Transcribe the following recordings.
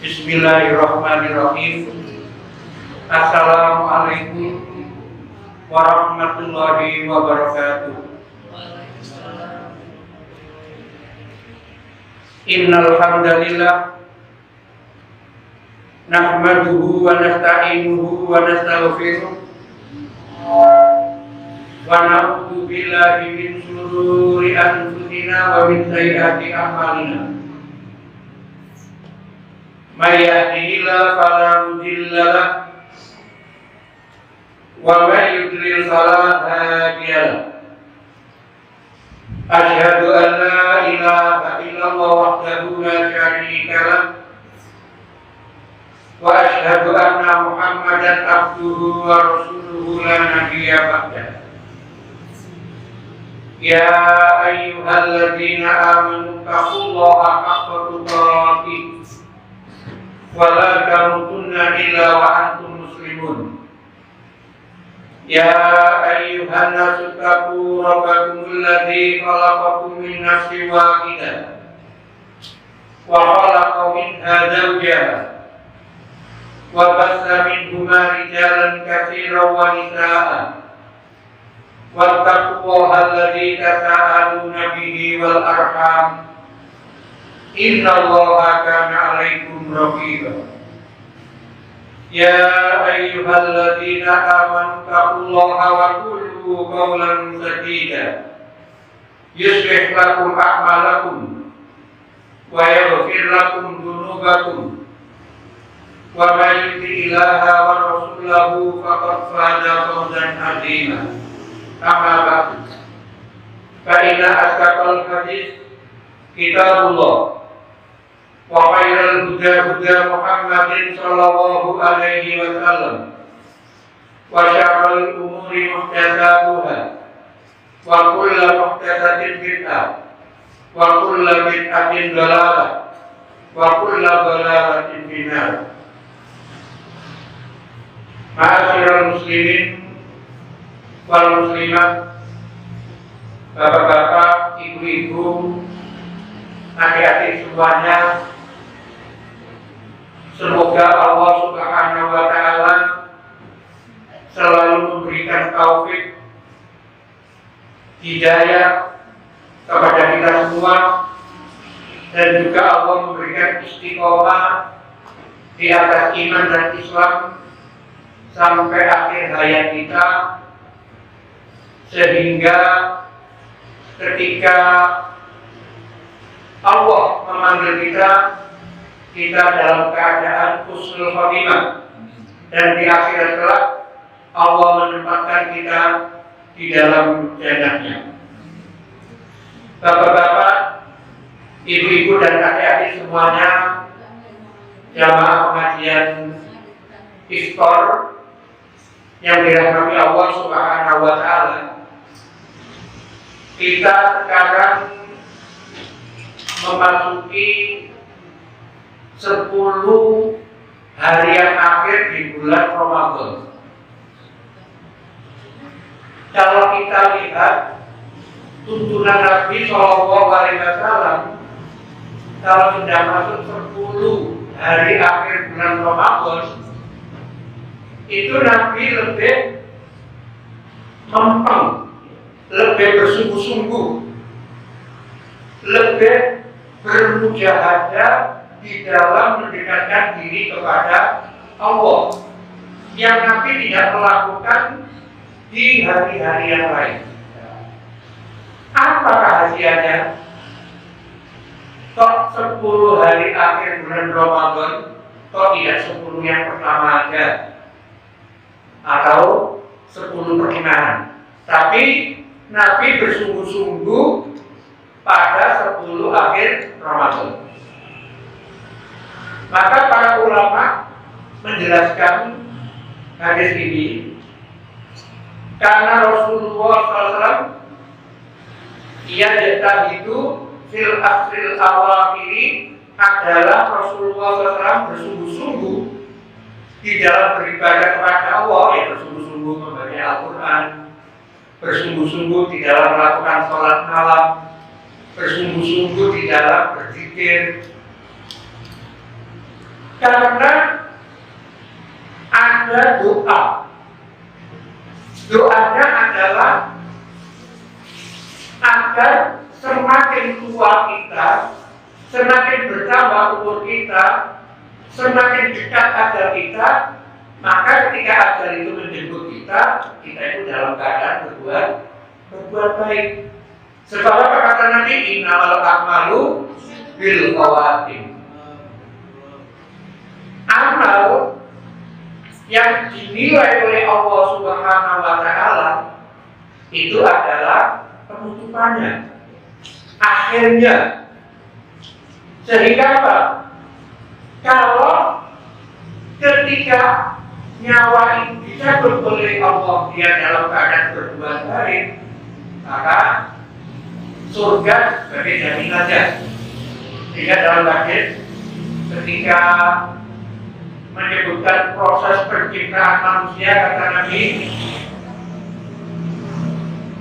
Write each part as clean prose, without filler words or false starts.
Bismillahirrahmanirrahim. Assalamualaikum warahmatullahi wabarakatuh. Innal hamdalillah nahmaduhu wa nasta'inuhu wa nastaghfiruh wa na'udzu billahi min shururi anfusina wa min sayyiati a'malina. May yahdihillahu fala mudilla lahu wa may yudlil fala hadiya lahu. Asyhadu an la ilaha illallah wahdahu la syarika lahu wa asyhadu anna Muhammadan abduhu wa rasuluhu la nabiyya ba'dahu. Ya ayyuhalladzina amanu taqullaha haqqa tuqatih wa la tamutunna illa wa antum muslimun. Ya ayyuhan nasu taqu rabbakum alladzi khalaqakum min nafsin wahidah wa khalaqa minha zawjaha wa bassa minhuma rijalan katsiran wa nisaa wattaqullaha alladzi tasaaluna bihi wal arham innallaha kana 'alaikum raqiba. Ya ayyuhalladzina amanu taqullaha wa qulu qawlan sadida yuslih lakum a'malakum wa yaghfir lakum dhunubakum wa may yuti'illaha wa rasulahu faqad faza fawzan 'azima. Amma ba'du, fa inna asdaqal hadits kitabullah wa khairal huda Muhammadin sallallahu alaihi wasallam wa syarrul umuri muhdatsatuha wa kullu muhdatsatin bid'ah wa kullu bid'atin dhalalah wa kullu dhalalatin finnar. Ma'asyiral muslimin wal muslimat, bapak-bapak, ibu-ibu, adik-adik semuanya, semoga Allah Subhanahu wa ta'ala selalu memberikan taufik hidayah kepada kita semua, dan juga Allah memberikan istiqomah di atas iman dan Islam sampai akhir hayat kita, sehingga ketika Allah memanggil kita dalam keadaan husnul khotimah, dan di akhirat kelak Allah menempatkan kita di dalam jannahnya. Bapak-bapak, ibu-ibu dan adik-adik semuanya, jamaah pengajian Iftar yang dirahmati Allah Subhanahu wa ta'ala, kita sekarang memasuki 10 hari yang akhir di bulan Ramadan. Kalau kita lihat tuntunan Nabi Shallallahu Alaihi Wasallam, kalau sudah masuk 10 hari akhir bulan Ramadan, itu Nabi lebih mempeng, lebih bersungguh-sungguh, lebih bermujahadah di dalam mendekatkan diri kepada Allah, yang Nabi tidak melakukan di hari-hari yang lain. Apa rahasianya? Kok 10 hari akhir bulan Ramadan, kok tidak 10 yang pertama aja, atau 10 pertengahan, tapi Nabi bersungguh-sungguh pada 10 akhir Ramadan. Maka para ulama menjelaskan hadis ini karena Rasulullah SAW itu fil asril awakhiri adalah Rasulullah SAW bersungguh-sungguh di dalam beribadah kepada Allah, ya bersungguh-sungguh membaca Al-Quran, bersungguh-sungguh di dalam melakukan sholat malam, bersungguh-sungguh di dalam berzikir. Karena ada doa. Doanya adalah agar semakin tua kita, semakin bertambah umur kita, semakin dekat ajal kita, maka ketika ajal itu menjemput kita itu dalam keadaan berbuat baik. Sebab apa kata Nabi? Innamal a'malu bil khawatim. Amal yang dinilai oleh Allah Subhanahu wa Ta'ala itu adalah penutupannya, akhirnya. Sehingga apa? Kalau ketika nyawa itu dicabut oleh Allah, dia dalam keadaan berbuat baik, maka surga sebagai jaminannya. Sehingga dalam hadis ketika menyebutkan proses penciptaan manusia, kata Nabi,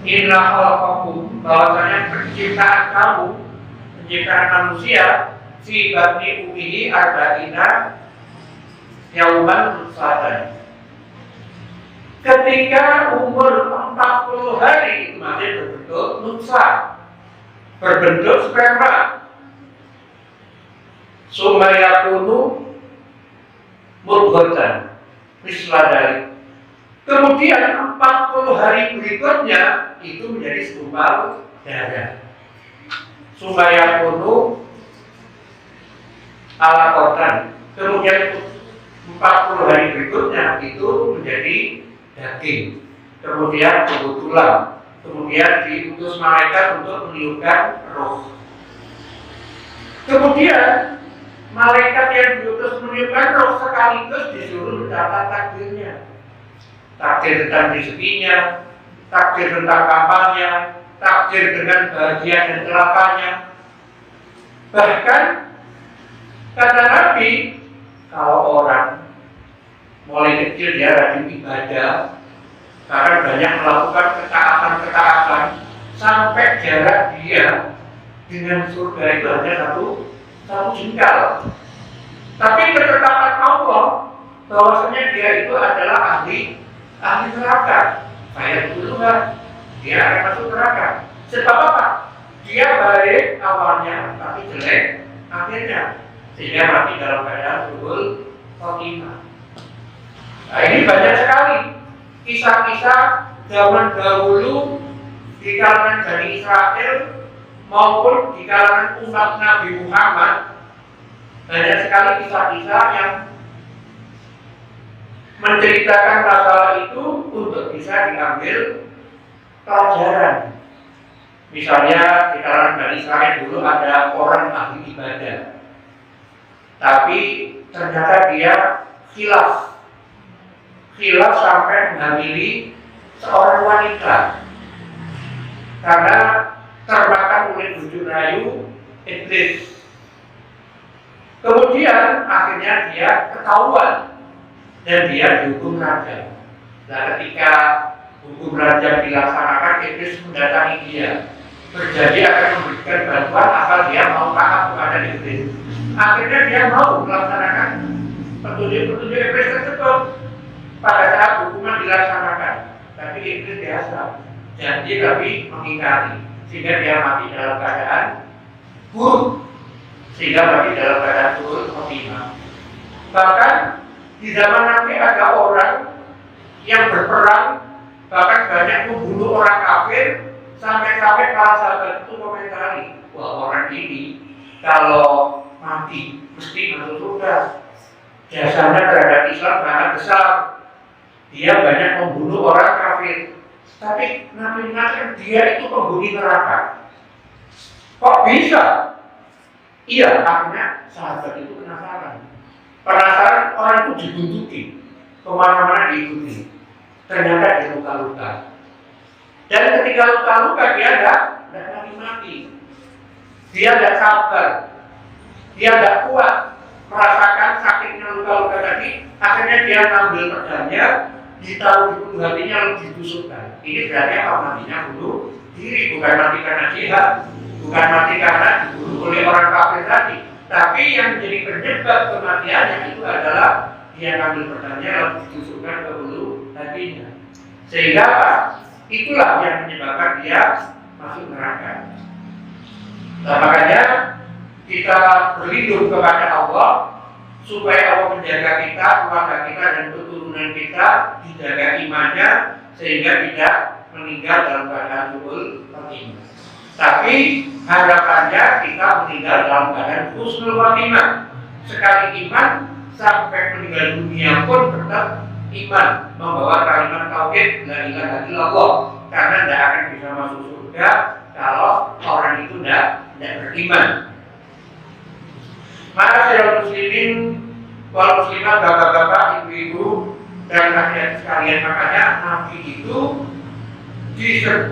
inna khalaqakum, bahwasanya penciptaan kamu, penciptaan manusia, fi batni ummihi arba'ina yauman nutfatan. Ketika umur 40 hari itu masih berbentuk nutfah, berbentuk sperma. Summa yakunu mudghatan misladari. Kemudian 40 hari berikutnya itu menjadi segumpal darah. Summa yakunu alaqatan. Kemudian 40 hari berikutnya itu menjadi daging. Kemudian tubuh tulang. Kemudian diutus malaikat untuk meniupkan roh. Kemudian malaikat yang diutus meniupkan roh sekaligus disuruh mencatat takdirnya. Takdir tentang rezekinya, takdir tentang kampanye, takdir dengan bahagia dan celakanya. Bahkan kata Nabi, kalau orang mulai kecil dia rajin ibadah, karena banyak melakukan ketaatan, sampai jarak dia dengan surga itu hanya satu jengkal. Tapi ketetapan Allah bahwasanya dia itu adalah ahli neraka. Saya dulu dia akan masuk neraka. Sebab apa? Dia baik awalnya tapi jelek akhirnya, sehingga mati dalam keadaan suhul khotimah. Nah, ini banyak sekali kisah-kisah zaman dahulu di kalangan Bani Israel maupun di kalangan umat Nabi Muhammad. Banyak sekali kisah-kisah yang menceritakan masalah itu untuk bisa diambil pelajaran. Misalnya di kalangan Bani Israel dulu ada orang ahli ibadah, tapi ternyata dia khilaf sampai menghamili seorang wanita karena termakan oleh bujuk rayu iblis. Kemudian akhirnya dia ketahuan dan dia dihukum raja. Nah, ketika hukum raja dilaksanakan, iblis mendatangi dia, berjanji akan memberikan bantuan asal dia mau taat kepada iblis. Akhirnya dia mau melaksanakan petunjuk-petunjuk iblis tersebut. Pada saat hukuman dilaksanakan, tapi iblis biasa janji tapi mengingkari, sehingga dia mati dalam keadaan buruk, sehingga mati dalam keadaan suhul khotimah. Bahkan di zaman Nabi ada orang yang berperang, bahkan banyak membunuh orang kafir, sampai para sahabat itu komentari, wah, orang ini kalau mati mesti masuk surga, jasanya terhadap Islam sangat besar. Dia banyak membunuh orang kafir, tapi Nabi mengatakan dia itu penghuni neraka. Kok bisa? Iya, akhirnya sahabat itu penasaran orang itu dibuntuti, kemana-mana diikuti. Ternyata dia luka-luka. Dan ketika luka-luka dia tidak mati. Dia tidak sabar, dia tidak kuat merasakan sakitnya luka-luka tadi. Akhirnya dia ngambil pedangnya, ditaruh di ujung hatinya, lalu ditusukkan. Ini berarti apa? Matinya bunuh diri, bukan mati karena jihad, bukan mati karena dibunuh oleh orang kafir tadi, Tapi yang menjadi penyebab kematiannya itu adalah dia ngambil pedangnya lalu ditusukkan ke hulu hatinya. Sehingga apa? Itulah yang menyebabkan dia masuk neraka. Nah, makanya kita berlindung kepada Allah supaya Allah menjaga kita, keluarga kita dan keturunan kita dijaga imannya sehingga tidak meninggal dalam keadaan su'ul khotimah. Tapi harapannya kita meninggal dalam keadaan husnul khotimah. Sekali iman sampai meninggal dunia pun tetap iman, membawa kalimat tauhid la ilaha illallah, karena tidak akan bisa masuk surga kalau orang itu tidak beriman. Ma'asyiral muslimin wal muslimat, bapak-bapak, ibu-ibu dan rakyat sekalian, makanya Nabi itu di 10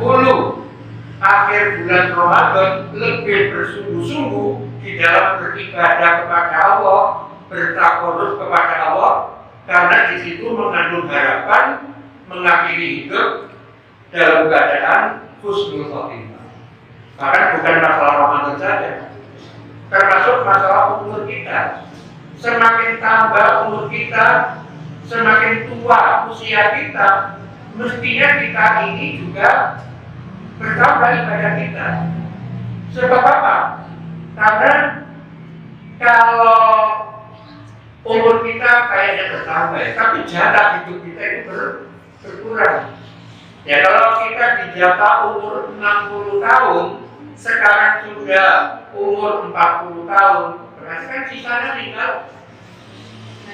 akhir bulan Ramadan lebih bersungguh-sungguh di dalam beribadah kepada Allah, bertakarrub kepada Allah, karena di situ mengandung harapan mengakhiri hidup dalam keadaan husnul khotimah. Bahkan bukan masalah Ramadan saja, termasuk masalah umur kita. Semakin tambah umur kita, semakin tua usia kita, mestinya kita ini juga bertambah ibadah kita. Sebab apa? Karena kalau umur kita kayaknya bertambah, tapi jatah hidup kita itu berkurang. Ya, kalau kita dijatah umur 60 tahun, sekarang sudah umur 40 tahun, berarti kan sisanya tinggal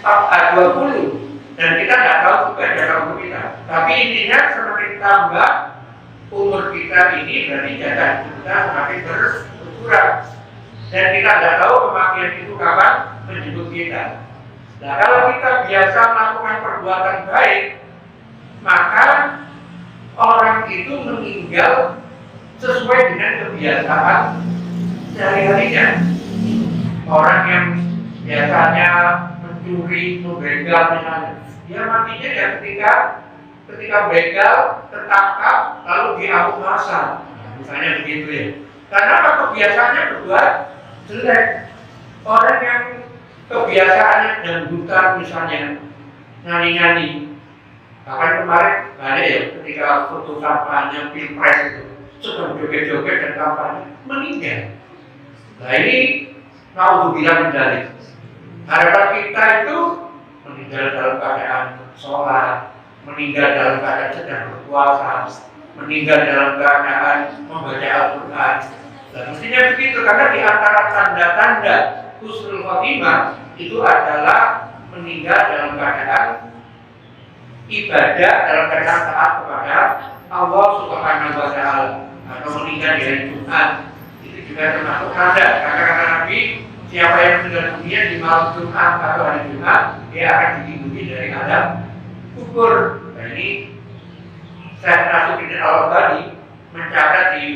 20, dan kita nggak tahu juga jatah umur kita. Tapi intinya semakin tambah umur kita ini, berarti jatah kita semakin berkurang, dan kita nggak tahu kematian itu kapan menjemput kita. Nah, kalau kita biasa melakukan perbuatan baik, maka orang itu meninggal sesuai dengan kebiasaan sehari-harinya. Orang yang biasanya mencuri, membegal misalnya, dia matinya ya ketika begal tertangkap lalu diamuk massa, misalnya begitu ya. Karena apa? Kebiasaannya berbuat jelek. Orang yang kebiasaannya dangdutan misalnya, nyanyi-nyanyi, bahkan kemarin ada ya ketika foto kampanye pilpres itu sedang joget-joget dan kampanye, meninggal. Nah ini naudzubillah min dzalik. Harapan kita itu meninggal dalam keadaan sholat, meninggal dalam keadaan sedang berpuasa, meninggal dalam keadaan membaca Al-Quran. Nah, mestinya begitu, karena di antara tanda-tanda husnul khotimah itu adalah meninggal dalam keadaan ibadah, dalam keadaan taat kepada Allah Subhanahu wa Ta'ala, atau meninggal di hari Jumat. Itu juga termasuk tanda, karena kata Nabi, siapa yang meninggal dunia di malam Jumat atau hari Jumat, dia akan dilindungi dari azab kubur. Nah ini Syekh Nasruddin Al-Albani mencatat di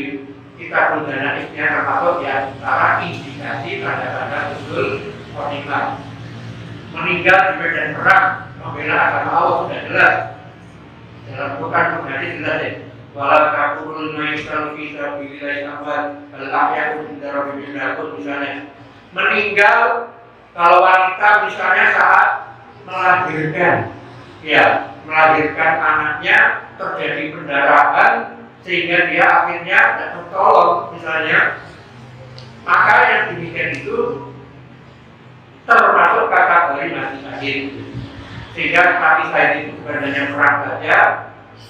kitab Al-Janaiz-nya termasuk di antara indikasi tanda-tanda husnul khotimah. Meninggal di medan perang membela agama Allah sudah jelas. Dalam Quran hadis jelas ya. Wala taqulul ma'isyal fi sabilillahi amwat bal ahya'un 'inda rabbihim yurzaqun. Misalnya meninggal kalau wanita misalnya saat melahirkan, ya melahirkan anaknya terjadi pendarahan sehingga dia akhirnya tidak tertolong misalnya, maka yang demikian itu termasuk kategori mati syahid. Sehingga mati syahid itu bukan hanya perang saja,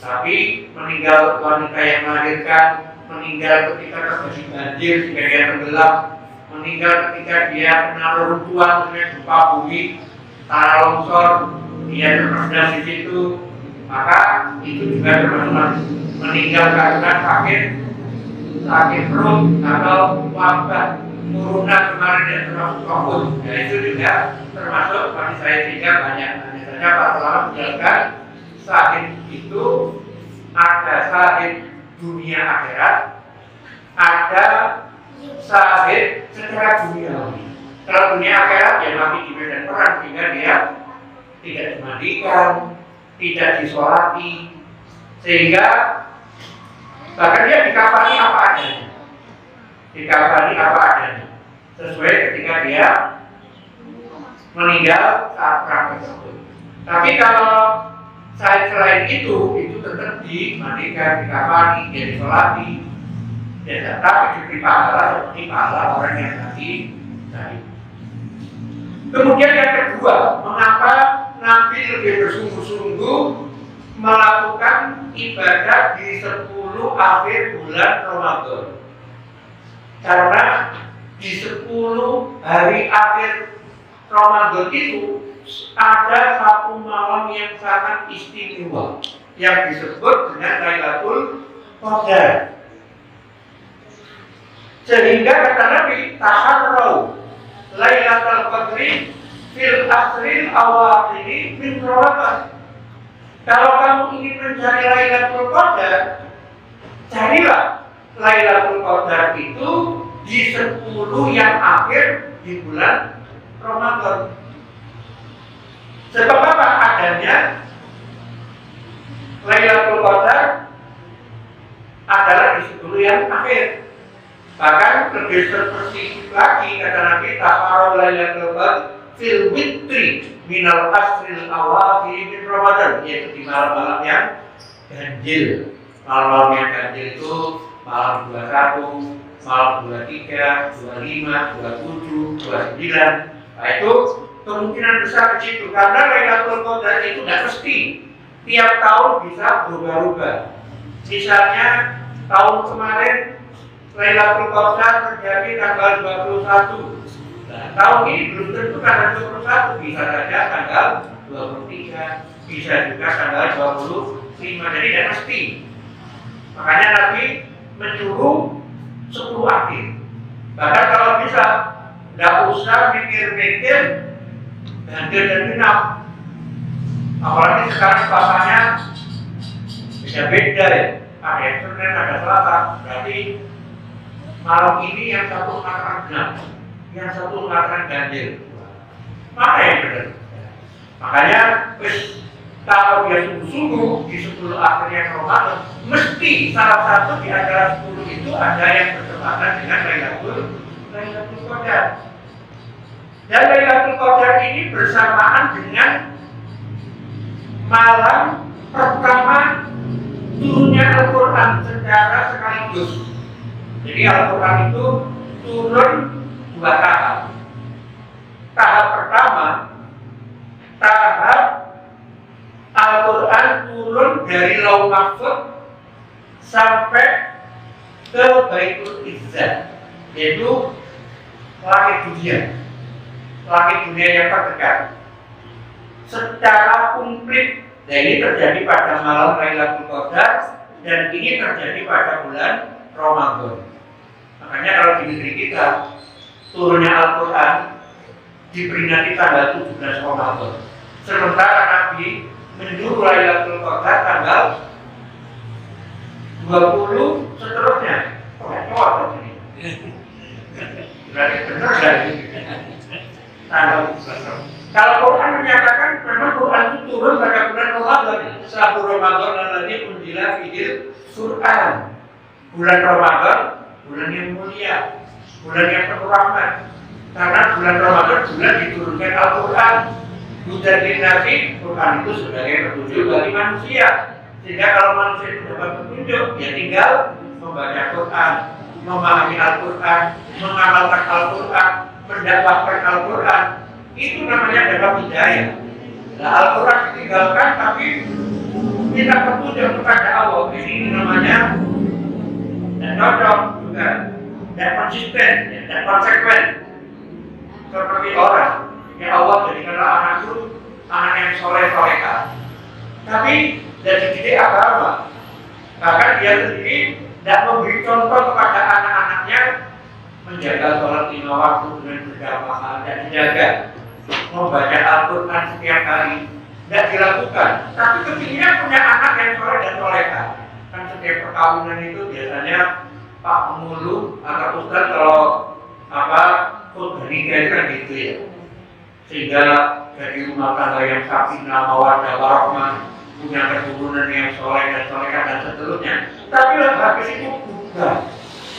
tapi meninggal wanita yang melahirkan, meninggal ketika terjadi banjir sehingga dia tenggelam, meninggal ketika dia kena reruntuhan, misalnya gempa bumi, tanah longsor, dia terperdam di situ, maka itu juga termasuk meninggal karena sakit perut atau wabah turunan kemarin yang termasuk COVID. Nah itu juga termasuk mati syahid. Sehingga banyak saja para ulama menjelaskan syahid itu ada syahid dunia akhirat, ada syahid secara duniawi. Kalau dunia akhirat ya mati di medan perang sehingga dia tidak dimandikan, tidak disolati, sehingga bahkan dia dikafani apa adanya, sesuai ketika dia meninggal saat perang tersebut. Tapi kalau selain itu tetap dimandikan, dikafani, dia disolati, ya, tapi diberi pahala seperti pahala orang yang tadi. Kemudian yang kedua, mengapa Nabi lebih bersungguh-sungguh melakukan ibadah di 10 akhir bulan Ramadan? Karena di 10 hari akhir Ramadan itu ada satu malam yang sangat istimewa yang disebut dengan Lailatul Qadar. Sehingga kata Nabi, taharrau Lailatul Qadri fil asril awakhiri min Ramadan. Kalau kamu ingin mencari Lailatul Qadar, carilah Lailatul Qadar itu di 10 yang akhir di bulan Ramadan. Sebab apa adanya Lailatul Qadar adalah di 10 yang akhir. Bahkan lebih spesifik lagi kata Nabi, taharrau Lailatul Qadar fil witri minal asril awakhir min Ramadan, yaitu di malam-malam yang ganjil. Malam-malam yang ganjil itu malam 21, malam 23, 25, 27, 29. Nah itu kemungkinan besar di situ karena Lailatul Qadar itu tidak mesti tiap tahun bisa berubah-ubah. Misalnya tahun kemarin Lailatul Qadar terjadi tanggal 21. Nah, tahun ini belum tentu tanggal 21, bisa saja tanggal 23, bisa juga tanggal 25. Jadi tidak mesti. Makanya Nabi menyuruh 10 akhir. Bahkan kalau bisa, tidak usah mikir-mikir ganjil dan genap. Apalagi sekarang pasarnya beda-beda ya. Ada yang Senin, ada Selasa. Berarti malam ini yang satu mengatakan genap, yang satu mengatakan ganjil. Mana yang benar? Makanya kalau dia sungguh-sungguh di 10 akhirnya Ramadan, mesti salah satu di antara 10 itu ada yang bertepatan dengan Lailatul Qadar. Dan Lailatul Qadar ini bersamaan dengan malam pertama turunnya Al-Quran secara sekaligus. Jadi Al-Quran itu turun 2 tahap. Tahap pertama, tahap Al-Quran turun dari Lauh Mahfuz sampai ke Baitul Izzah, yaitu langit dunia yang terdekat secara komplit. Dan ini terjadi pada malam Lailatul Qadar dan ini terjadi pada bulan Ramadan. Makanya kalau di negeri kita turunnya Al-Quran diperingati tanggal 17 Ramadan. Sementara Nabi menyuruh Lailatul Qadar tanggal 20 seterusnya. Kok ini? Berarti benar dari tanggal 17. Kalau Quran menyatakan memang Quran itu turun pada bulan Ramadan. Satu Ramadan nanti unzila fihil Quran. Bulan Ramadan, bulan yang mulia, bulan yang penuh rahmat. Karena bulan Ramadan bulan diturunkan Al-Quran. Hudan linnasi, Quran itu sebagai petunjuk bagi manusia. Sehingga kalau manusia itu dapat petunjuk, ya tinggal membaca Quran, memahami Al-Quran, mengamalkan Al-Quran, mendakwahkan Al-Quran. Itu namanya dapat hidayah. Nah, Al-Quran ditinggalkan tapi kita petunjuk kepada Allah. Ini namanya dan cocok juga, dan konsisten, dan konsekuen. Seperti orang yang Allah jadikanlah anakku anak yang soleh-soleha. Tapi dari didik agama, bahkan dia sendiri tidak memberi contoh kepada anak-anaknya menjaga sholat 5 waktu dengan berjamaah dan dijaga. Membaca Al-Quran setiap hari tidak dilakukan, tapi kepinginnya punya anak yang soleh dan soleha. Kan setiap perkawinan itu biasanya Pak Pemulu atau Ustaz kalau khutbah nikah itu kan gitu ya, sehingga jadi rumah tangga yang sakinah mawaddah warahmah, punya keturunan yang soleh dan soleha dan seterusnya. Tapi habis itu bukan,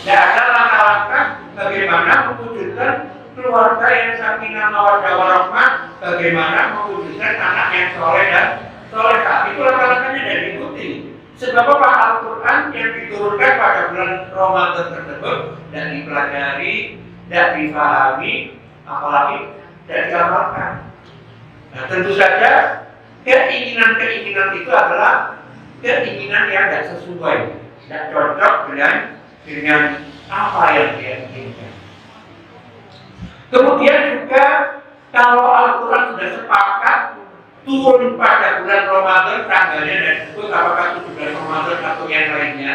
tidak ada langkah-langkah bagaimana mewujudkan keluarga yang sakinah mawaddah warahmah, bagaimana mewujudkan anak yang soleh dan solehah. Itu langkah-langkahnya dan diikuti. Sebab apa? Al-Quran yang diturunkan pada bulan Ramadan tersebut dan dipelajari, dan dipahami, apalagi dan diamalkan. Nah, tentu saja keinginan-keinginan itu adalah keinginan yang tidak sesuai, tidak cocok dengan apa yang dia inginkan. Kemudian juga kalau Al-Quran sudah sepakat turun pada bulan Ramadan, tanggalnya dan disebut apakah itu bulan Ramadan atau yang lainnya,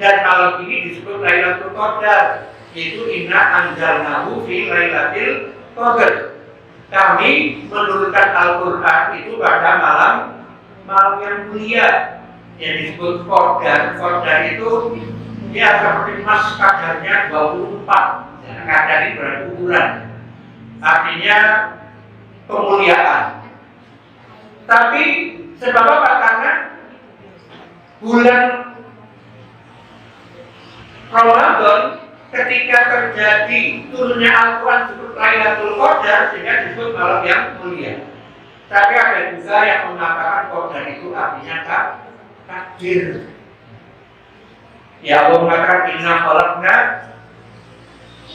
dan malam ini disebut Lailatul Qadar, yaitu inna anzalnahu fi Lailatul Qadar. Kami menurunkan Al-Quran itu pada malam yang mulia yang disebut Qadar. Qadar itu dia seperti emas, kadarnya 24. Kadar ini berarti ukuran, artinya kemuliaan. Tapi sebab apa? Karena bulan Ramadan ketika terjadi turunnya Al-Quran disebut Lailatul Qadar, sehingga disebut malam yang mulia. Tapi ada juga yang mengatakan Qadar itu artinya takdir. Ya Allah mengatakan inna khalaqna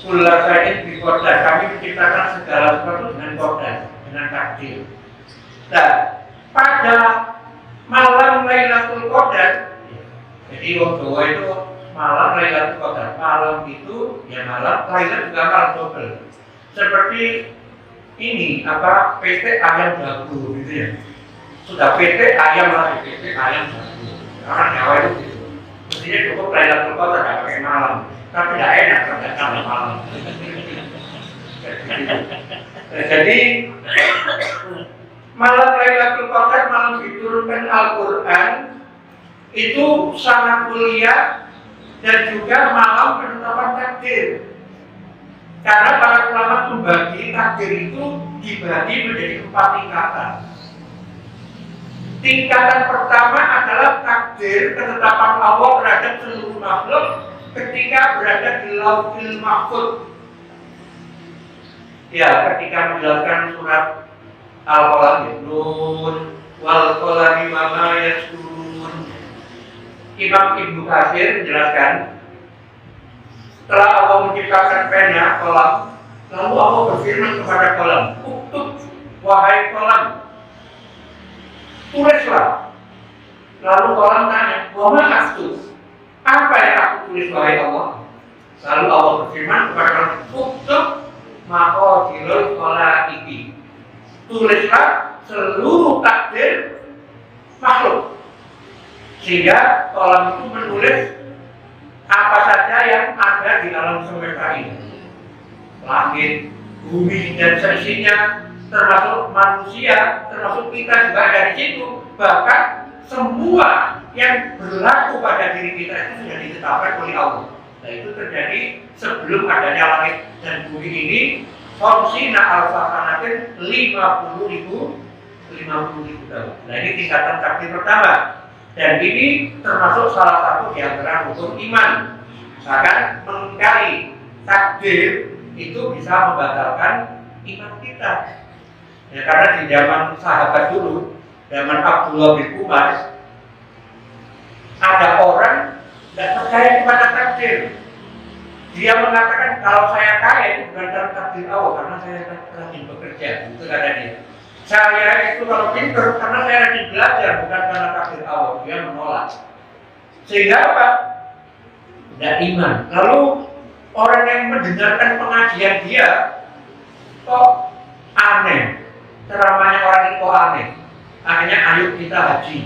kulla shay'in bi qadar. Kami menciptakan segala sesuatu dengan qadar, dengan takdir. Nah, pada malam Lailatul Qadar, jadi wong Jawa itu malam Lailatul Qadar. Malam itu ya malam, Lailatul juga malam double. Seperti ini apa PT ayam jago gitu ya. Sudah PT ayam lagi, PT ayam jago. Orang Jawa itu gitu. Mestinya cukup Lailatul Qadar tidak pakai malam, tapi tidak enak kalau malam. Jadi malam Lailatul Qadar, malam diturunkan Al-Quran, itu sangat mulia dan juga malam penetapan takdir. Karena para ulama membagi takdir itu dibagi menjadi 4 tingkatan. Tingkatan pertama adalah takdir ketetapan Allah terhadap seluruh makhluk ketika berada di Lauhil Mahfuz. Ya, ketika menjelaskan surat Al-Qalam, Nun wal qalami wa ma yasturun. Imam Ibnu Katsir menjelaskan, setelah Allah menciptakan pena, kolam, lalu Allah berfirman kepada kolam, uktub wahai kolam, tulislah. Lalu kolam tanya, wa ma aktub? Apa yang aku tulis wahai Allah? Lalu Allah berfirman kepada kolam, uktub maqadirul khalaiqi. Tulislah seluruh takdir makhluk. Sehingga kolam itu menulis apa saja yang ada di alam semesta ini, langit, bumi dan seisinya, termasuk manusia, termasuk kita juga ada di situ. Bahkan semua yang berlaku pada diri kita itu sudah ditetapkan oleh Allah. Nah, itu terjadi sebelum adanya langit dan bumi ini. Khamsina alfa sanatin 50.000 tahun. Nah, ini tingkatan takdir pertama. Dan ini termasuk salah satu di antara rukun iman. Bahkan mengingkari takdir itu bisa membatalkan iman kita. Ya, karena di zaman sahabat dulu, zaman Abdullah bin Umar, ada orang tidak percaya kepada takdir. Dia mengatakan kalau saya kaya itu bukan karena takdir Allah, karena saya rajin bekerja. Itu kata dia. Saya itu kalau pintar karena saya rajin belajar, bukan karena takdir Allah. Dia menolak. Sehingga apa? Tidak iman. Lalu orang yang mendengarkan pengajian dia kok aneh. Ceramahnya orang ini kok aneh. Akhirnya ayo kita haji.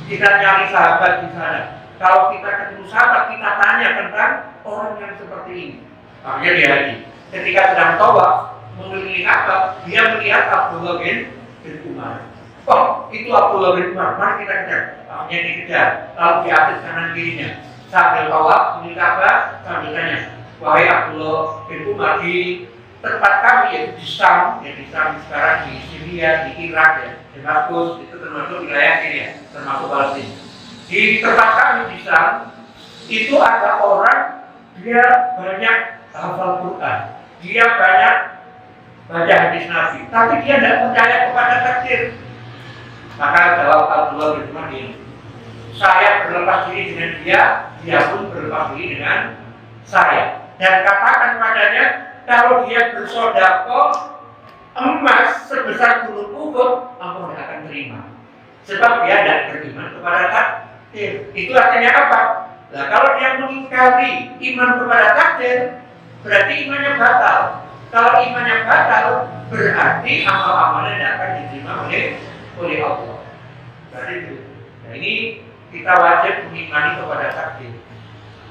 Kita cari sahabat di sana. Kalau kita ketemu sahabat, kita tanya tentang orang yang seperti ini. Akhirnya dia haji. Ketika sedang tawaf mengelilingi Ka'bah, dia melihat Abdullah bin Umar. Oh, itu Abdullah bin Umar. Mari kita kejar. Akhirnya dikejar. Lalu diambil kanan kirinya. Sambil tawaf mengelilingi Ka'bah, sambil tanya, wahai Abdullah bin Umar, di tempat kami yaitu di Syam, ya di Syam sekarang di Syria, di Irak, ya, di Damaskus, itu termasuk wilayah Syria, termasuk Palestina. Di tempat kami di Syam itu ada orang, dia banyak hafal Quran, dia banyak baca hadis Nabi, tapi dia tidak percaya kepada takdir. Maka jawab Abdullah bin Mas'ud, saya berlepas diri dengan dia, dia pun berlepas diri dengan saya. Dan katakan padanya, kalau dia bersedekah emas sebesar gunung Uhud, Allah tidak akan terima. Sebab dia tidak beriman kepada takdir. Itu artinya apa? Nah, kalau dia mengingkari iman kepada takdir, berarti imannya batal. Kalau imannya batal, berarti amal-amalnya tidak akan diterima oleh Allah. Berarti itu. Nah, ini kita wajib mengimani kepada takdir.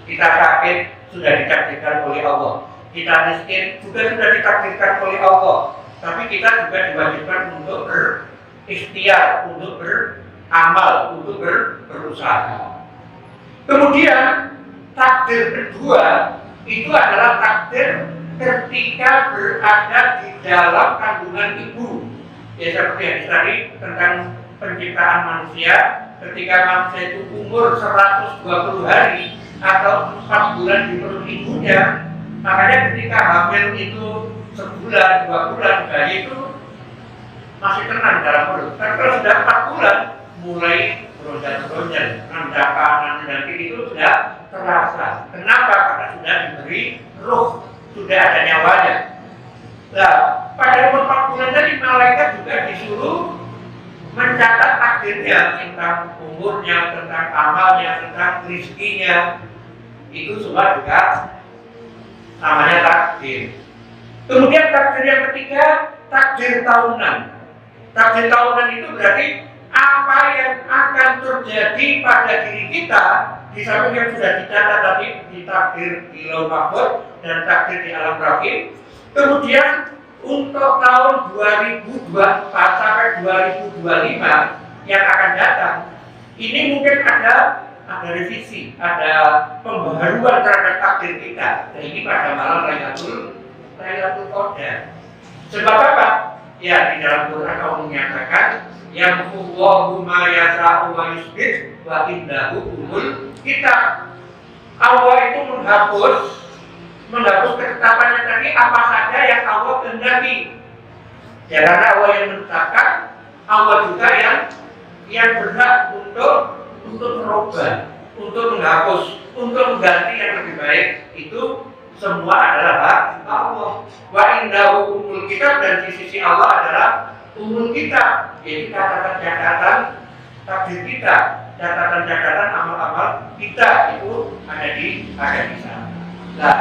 Kita sakit sudah ditakdirkan oleh Allah. Kita miskin juga sudah ditakdirkan oleh Allah. Tapi kita juga diwajibkan untuk berikhtiar, untuk beramal, untuk berusaha. Kemudian takdir kedua itu adalah takdir ketika berada di dalam kandungan ibu. Ya seperti yang tadi tentang penciptaan manusia, ketika manusia itu umur 120 hari atau 4 bulan di perut ibunya, makanya ketika hamil itu sebulan, 2 bulan, bayi itu masih tenang dalam perut. Tapi kalau sudah 4 bulan, mulai beronjak-beronjak, nandak kanan dan kiri itu sudah terasa. Kenapa? Karena sudah diberi ruh, sudah ada nyawanya. Nah, pada umur 4 bulan tadi malaikat juga disuruh mencatat takdirnya tentang umurnya, tentang amalnya, tentang rezekinya. Itu semua juga namanya takdir. Kemudian takdir yang ketiga, takdir tahunan. Takdir tahunan itu berarti apa yang akan terjadi pada diri kita di samping yang sudah dicatat tadi di takdir di Lauh Mahfuz dan takdir di alam rahim. Kemudian untuk tahun 2024 sampai 2025 yang akan datang, ini mungkin ada revisi, ada pembaharuan terhadap takdir kita. Dan ini pada malam Lailatul Qadar. Sebab apa? Ya di dalam Quran Allah menyatakan yang Allahu ma yasha'u wa yusbit wa indahu umul kitab. Allah itu menghapus ketetapannya tadi apa saja yang Allah kehendaki. Ya karena Allah yang menetapkan, Allah juga yang berhak untuk merubah, untuk menghapus, untuk mengganti yang lebih baik. Itu semua adalah hak Allah. Wa indahu umul kitab, dan di sisi Allah adalah umul kitab, yaitu catatan-catatan takdir kita, catatan-catatan amal-amal kita itu ada di sana. Nah,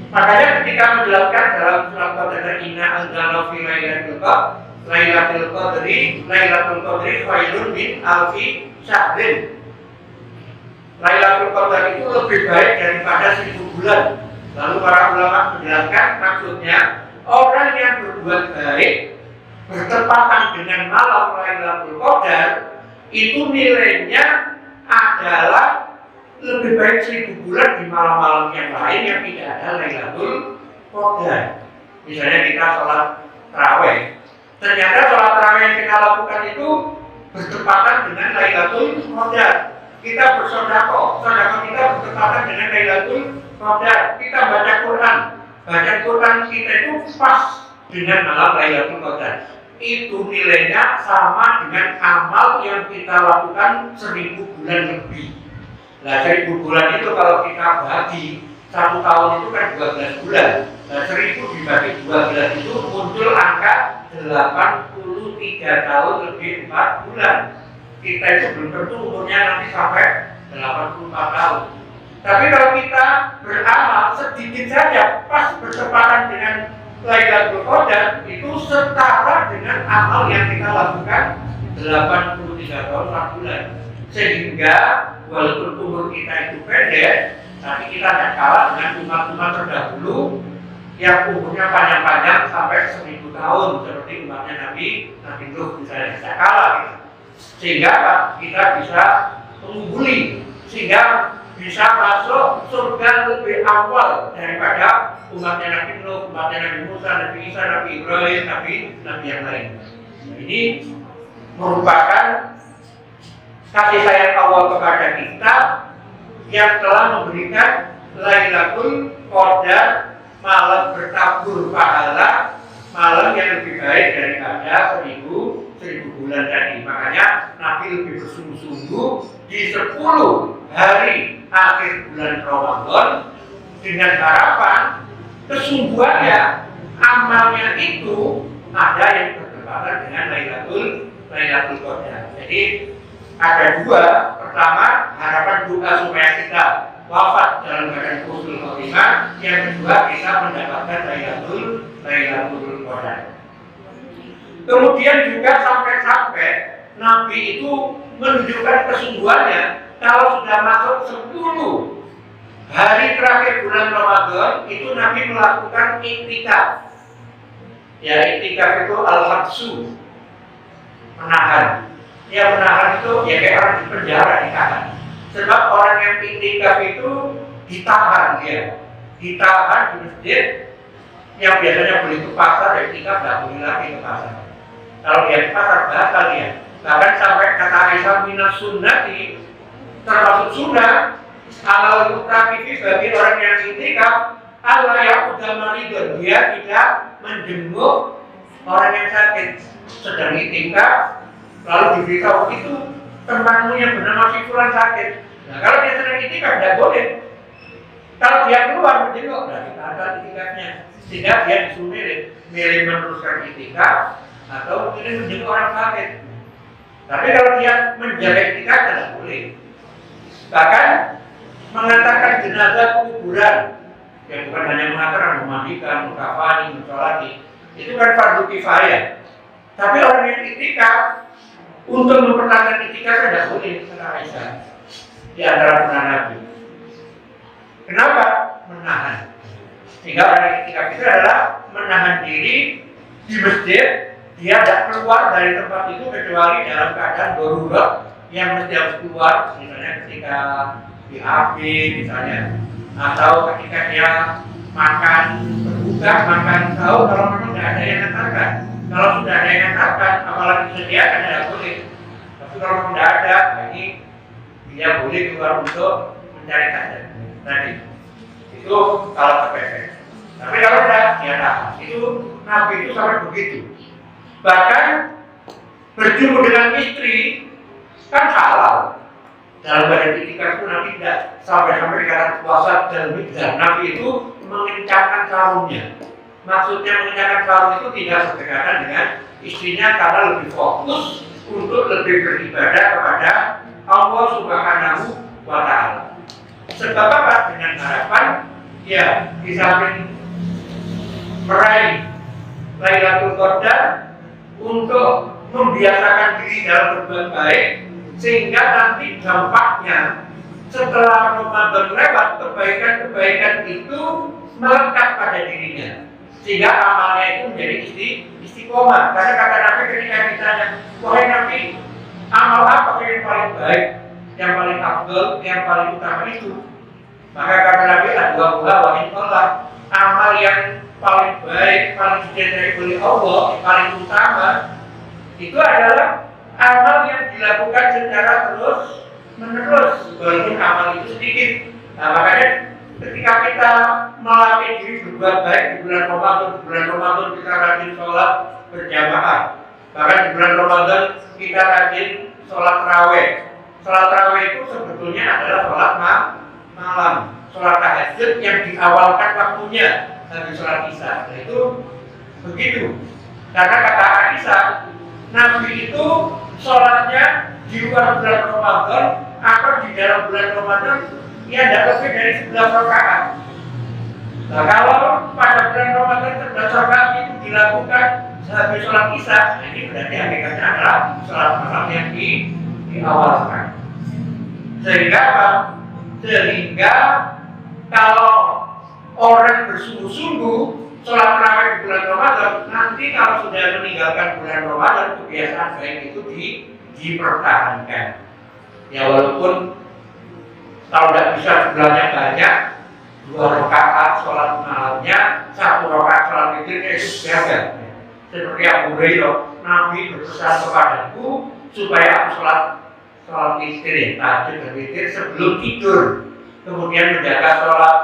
makanya ketika menjelaskan dalam surat Qadar inna anzalnahu fi lailatul qadri khairun min alfi syahrin. Lailatul Qadar itu lebih baik daripada 1000 bulan. Lalu para ulama menjelaskan maksudnya orang yang berbuat baik bertepatan dengan malam Lailatul Qadar itu nilainya adalah lebih baik 1000 bulan di malam-malam yang lain yang tidak ada Lailatul Qadar. Misalnya kita sholat tarawih, ternyata sholat tarawih yang kita lakukan itu bertepatan dengan Lailatul Qadar. Kita bersedekah, sedekah kita bertepatan dengan Lailatul Qadar. Kita baca Quran kita itu pas dengan malam Lailatul Qadar. Itu nilainya sama dengan amal yang kita lakukan 1000 bulan lebih. Nah 1000 bulan itu kalau kita bagi 1 tahun itu kan 12 bulan. Nah 1000 dibagi 12 itu muncul angka 83 tahun lebih 4 bulan. Kita itu belum tentu umurnya nanti sampai 84 tahun. Tapi kalau kita beramal sedikit saja pas bertepatan dengan Lailatul Qadar itu setara dengan amal yang kita lakukan 83 tahun 4 bulan. Sehingga walaupun umur kita itu pendek, tapi kita tidak kalah dengan umat-umat terdahulu yang umurnya panjang-panjang sampai 1000 tahun seperti umatnya Nabi Nuh misalnya, tidak kalah gitu. Sehingga kita bisa mengungguli, sehingga bisa masuk surga lebih awal daripada umatnya Nabi Nuh, umatnya Nabi Musa, Nabi Isa, Nabi Ibrahim, Nabi yang lain. Ini merupakan kasih sayang Allah kepada kita yang telah memberikan Lailatul qadar, malam bertabur pahala, malam yang lebih baik daripada 1000 bulan tadi. Makanya Nabi lebih bersungguh-sungguh di 10 hari akhir bulan Ramadan dengan harapan kesungguhannya amalnya itu ada yang bertepatan dengan Lailatul Qadar. Jadi ada dua. Pertama, harapan doa supaya kita wafat dalam keadaan husnul khotimah. Yang kedua, kita mendapatkan Lailatul Qadar. Kemudian juga sampai Nabi itu menunjukkan kesungguhannya kalau sudah masuk 10 hari terakhir bulan Ramadan itu Nabi melakukan iktikaf. Ya, iktikaf itu al-habsu, menahan. Ya, menahan itu ya kayak orang di penjara, ditahan. Sebab orang yang iktikaf itu ditahan dia, ditahan di masjid yang biasanya boleh ke pasar, iktikaf nggak boleh lagi ke pasar. Kalau dia ke pasar batal dia. Bahkan sampai kata Aisyah minas sunnati, termasuk sunnah alal mutakifi bagi orang yang iktikaf, Allah yang udah maridun, dia tidak menjenguk orang yang sakit sedang iktikaf, lalu diberitahu itu temanmu yang bernama si fulan sakit. Nah, kalau dia sedang iktikaf tidak boleh. Kalau dia keluar menjenguk, nah kita ada iktikafnya, sehingga dia disuruh milih meneruskan iktikaf atau milih menjenguk orang sakit. Tapi kalau dia menjaga iktikaf tidak boleh. Bahkan mengantarkan jenazah ke kuburan, yang bukan hanya mengatakan memandikan, mengkafani, mensolati, itu kan fardu kifayah. Tapi orang yang iktikaf untuk mempertahankan iktikaf tidak boleh, kata Aisyah di antara para Nabi. Kenapa? Menahan. Sehingga orang yang iktikaf itu adalah menahan diri di masjid, dia tidak keluar dari tempat itu kecuali dalam keadaan darurat yang mesti harus keluar, misalnya ketika BAB misalnya, atau ketika dia makan berbuka, makan sahur, kalau memang tidak ada yang mengantarkan. Kalau sudah ada yang mengantarkan, apalagi disediakan tidak boleh. Tapi kalau memang tidak ada, ini dia boleh keluar untuk mencari kader. Tadi itu kalau terpepet. Tapi kalau tidak, dia tahan. Itu Nabi itu sampai begitu. Bahkan berjumpa dengan istri kan halal. Dalam badan iktikaf itu Nabi tidak sampai dikatakan puasa dan mizan. Nabi itu mengencangkan sarungnya. Maksudnya mengencangkan sarung itu tidak berdekatan dengan istrinya karena lebih fokus untuk lebih beribadah kepada Allah Subhanahu wa Ta'ala. Sebab apa? Dengan harapan ya di samping meraih Lailatul Qadar untuk membiasakan diri dalam berbuat baik, sehingga nanti dampaknya setelah Ramadan lewat, kebaikan-kebaikan itu melekat pada dirinya, sehingga amalnya itu menjadi istiqomah. Karena kata Nabi ketika ditanya, wahai Nabi, amal apa yang paling baik, yang paling afdal, yang paling utama itu? Maka kata Nabi, dua wa inqallah, amal yang paling baik, paling dicintai oleh Allah, yang paling utama itu adalah amal yang dilakukan secara terus menerus, walaupun amal itu sedikit. Nah, makanya ketika kita melatih diri berbuat baik di bulan Ramadan kita rajin sholat berjamaah. Bahkan di bulan Ramadan kita rajin sholat tarawih. Sholat tarawih itu sebetulnya adalah sholat malam, sholat tahajud yang diawalkan waktunya dari sholat isya. Nah, itu begitu. Karena kata Aisyah, Nabi itu sholatnya di luar bulan Ramadan atau di dalam bulan Ramadan ya tidak lebih dari 11 rakaat. Nah, kalau pada bulan Ramadan 11 rakaat itu dilakukan sehabis sholat isya, nah ini berarti hakikatnya adalah sholat malam yang diawalkan. Sehingga apa? Sehingga kalau orang bersungguh-sungguh sholat tarawih di bulan Ramadan, nanti kalau sudah meninggalkan bulan Ramadan, kebiasaan baik itu dipertahankan. Ya walaupun kalau tidak bisa jumlahnya banyak, 2 rakaat sholat malamnya, 1 rakaat sholat witir itu biasa. Seperti Abu Hurairah, Nabi berpesan kepadaku supaya aku sholat witir, tahajud dan witir sebelum tidur. kemudian menjaga sholat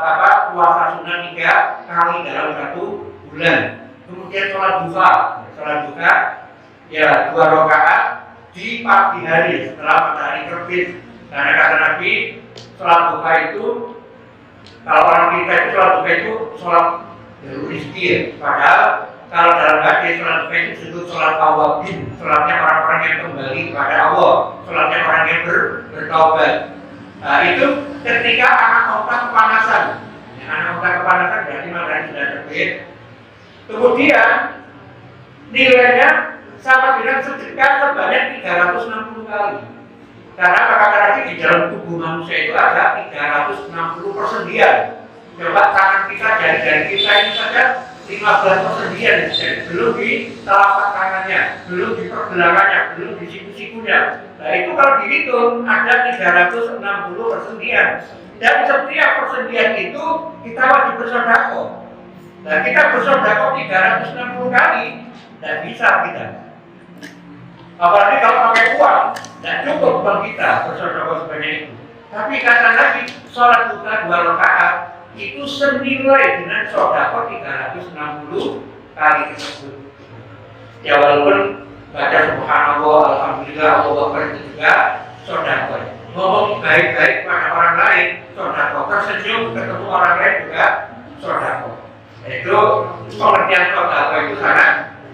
puasa sunnah 3 kali dalam 1 bulan, kemudian sholat duha ya 2 rakaat di pagi hari setelah matahari terbit. Karena kata Nabi, sholat duha itu kalau orang kita itu sholat duha itu sholat rizki ya. Padahal kalau dalam hadis sholat duha itu disebut sholat awabin, sholatnya orang-orang yang kembali kepada Allah, sholatnya orang yang bertaubat. Nah, itu ketika anak unta kepanasan, ya, anak unta kepanasan berarti matahari sudah terbit. Kemudian nilainya sama dengan sedekah sebanyak 360 kali. Karena kata Nabi di dalam tubuh manusia itu ada 360 persendian. Coba tangan kita, jari-jari kita ini saja 15 persendian, belum di telapak tangannya, belum di pergelangannya, belum di siku-sikunya. Nah itu kalau dihitung ada 360 persendian. Dan setiap persendian itu kita wajib bersedekah. Nah kita bersedekah 360 kali, tidak bisa kita. Apalagi kalau pakai uang, tidak cukup uang kita bersedekah sebanyak itu. Tapi kata Nabi, sholat duha 2 rakaat itu senilai dengan sedekah 360 kali tersebut. Ya walaupun baca subhanallah, alhamdulillah, Allahu akbar itu juga sedekah. Ngomong baik-baik pada orang lain sedekah, tersenyum ketemu orang lain juga sedekah. Itu pengertian sedekah itu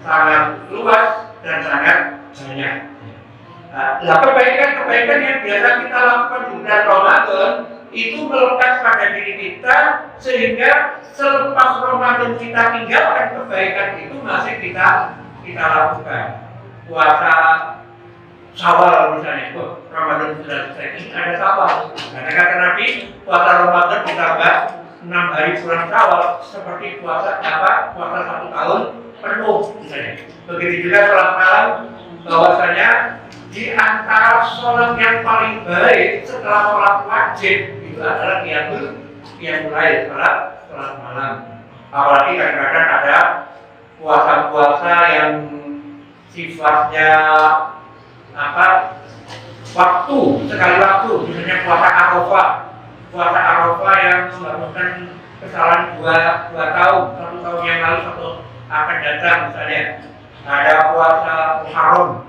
sangat luas dan sangat banyak. Nah, kebaikan yang biasa kita lakukan di bulan Ramadan itu melekat pada diri kita sehingga selepas Ramadan kita tinggalkan kebaikan itu masih kita lakukan. Puasa Syawal misalnya, Ramadan sudah selesai, ini ada Syawal. Karena kata Nabi, puasa Ramadan ditambah 6 hari bulan Syawal seperti puasa 1 tahun penuh misalnya. Begitu juga sholat malam, bahwasanya di antara sholat yang paling baik setelah sholat wajib itu adalah qiyamul lail, sholat malam. Apalagi kadang-kadang ada puasa-puasa yang sifatnya waktu, sekali waktu, misalnya puasa Arafah yang melakukan kesalahan 2 tahun, 1 tahun yang lalu, 1 akan datang misalnya. Ada puasa Muharram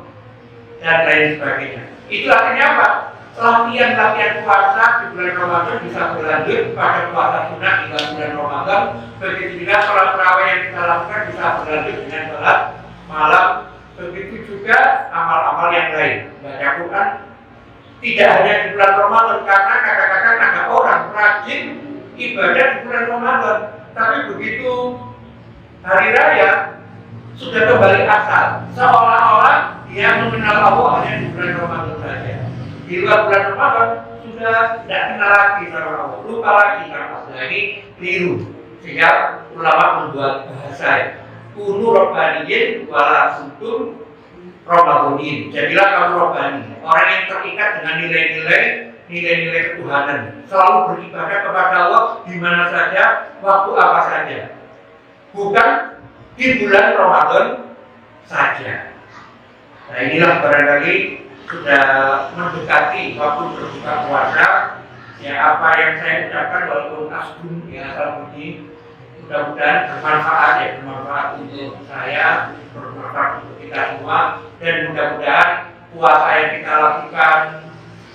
dan lain sebagainya. Itu artinya apa? Latihan puasa di bulan Ramadan bisa berlanjut pada puasa sunnah di bulan Ramadan. Begitu juga sholat tarawih yang kita lakukan bisa berlanjut dengan sholat malam. Begitu juga amal-amal yang lain. Baca Quran tidak hanya di bulan Ramadan, karena kadang-kadang ada orang rajin ibadah di bulan Ramadan, tapi begitu hari raya sudah kembali asal, seolah-olah dia mengenal Allah hanya di bulan Ramadan saja. Di luar bulan Ramadan sudah tidak kenal lagi sama Allah, lupa lagi sama Allah. Ini keliru. Sehingga ulama membuat bahasa kunu robbaniyin wala kuntum Ramadhanin. Jadilah kamu robbani, orang yang terikat dengan nilai-nilai ketuhanan, selalu beribadah kepada Allah di mana saja, waktu apa saja, bukan di bulan Ramadan saja. Nah inilah barangkali sudah mendekati waktu berbuka puasa. Ya apa yang saya ucapkan walaupun asbun ya asal bunyi, mudah-mudahan bermanfaat untuk saya, bermanfaat untuk kita semua, dan mudah-mudahan puasa yang kita lakukan,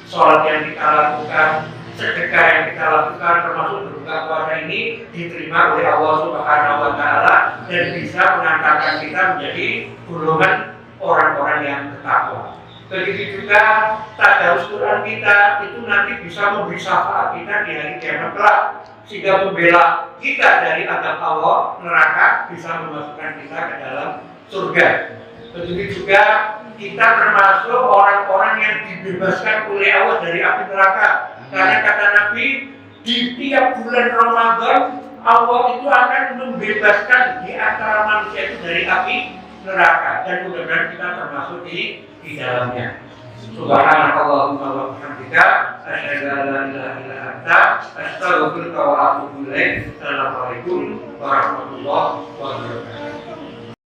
sholat yang kita lakukan, sedekah yang kita lakukan termasuk berbuka puasa ini diterima oleh Allah Subhanahu wa Ta'ala dan bisa mengantarkan kita menjadi golongan orang-orang yang bertakwa. Begitu juga tadarus Quran kita itu nanti bisa memberi syafaat kita di hari kiamat kelak, sehingga membela kita dari azab Allah neraka, bisa memasukkan kita ke dalam surga. Begitu juga kita termasuk orang-orang yang dibebaskan oleh Allah dari api neraka. Karena kata Nabi, di tiap bulan Ramadan Allah itu akan membebaskan di antara manusia itu dari api neraka, dan mudah-mudahan kita termasuk di dalamnya. Subhanakallahumma wa bihamdika asyhadu an la ilaha illa anta astaghfiruka wa atubu ilaik. Assalamualaikum warahmatullahi wabarakatuh.